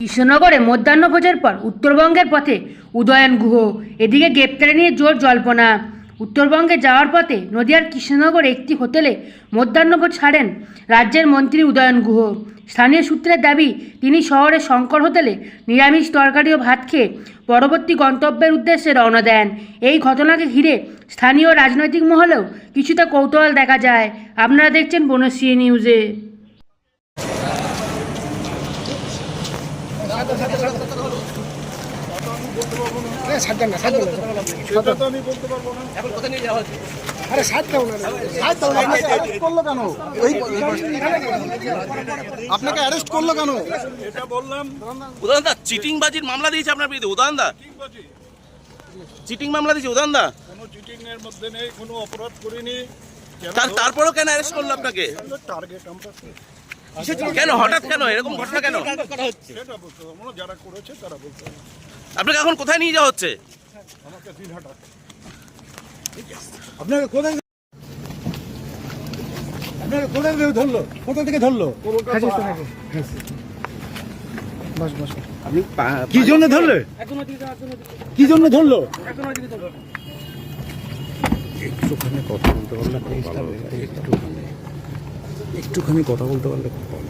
কৃষ্ণনগরে মধ্যাহ্নভোজের পর উত্তরবঙ্গের পথে উদয়ন গুহ। এদিকে গ্রেপ্তারি নিয়ে জোর জল্পনা। উত্তরবঙ্গে যাওয়ার পথে নদিয়ার কৃষ্ণনগরে একটি হোটেলে মধ্যাহ্নভোজ ছাড়েন রাজ্যের মন্ত্রী উদয়ন গুহ। স্থানীয় সূত্রের দাবি, তিনি শহরের শঙ্কর হোটেলে নিরামিষ তরকারি ও ভাত খেয়ে পরবর্তী গন্তব্যের উদ্দেশ্যে রওনা দেন। এই ঘটনাকে ঘিরে স্থানীয় রাজনৈতিক মহলেও কিছুটা কৌতূহল দেখা যায়। আপনারা দেখছেন বনশ্রী নিউজে। আপনাকে অ্যারেস্ট করলো কেন? এটা বললাম। উদয়নদা চিটিংবাজির মামলা দিয়েছে আপনার বিরুদ্ধে। উদয়নদা চিটিং মামলা দিয়েছে। উদয়নদা কোনো চিটিং এর মধ্যে নেই, কোনো অপরাধ করিনি। তারপরেও কেন অ্যারেস্ট করলো আপনাকে? টার্গেট আমরা কেন হঠাৎ কেন এরকম ঘটনা কেন? সেটা বলতে হবে না, যারা করেছে তারা বলতে হবে। আপনাকে এখন কোথায় নিয়ে যাওয়া হচ্ছে? আমাকে দিনহাটা। আপনাকে কোথায় ধরলো? কোথা থেকে ধরলো? কি জন্য ধরলে? কি জন্য ধরলো? একটুখানি কথা বলতে পারলে খুব ভালো হতো। একটুখানি কথা বলতে পারলে খুব ভালো।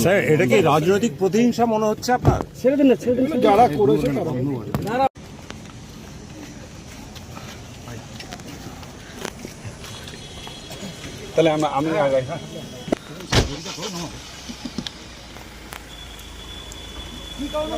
স্যার, এটা কি রাজনৈতিক প্রতিহিংসা মনে হচ্ছে আপনার? ছেড়ে দিন, যারা করেছে তারা। তাহলে আমি আগাই। কি কারণে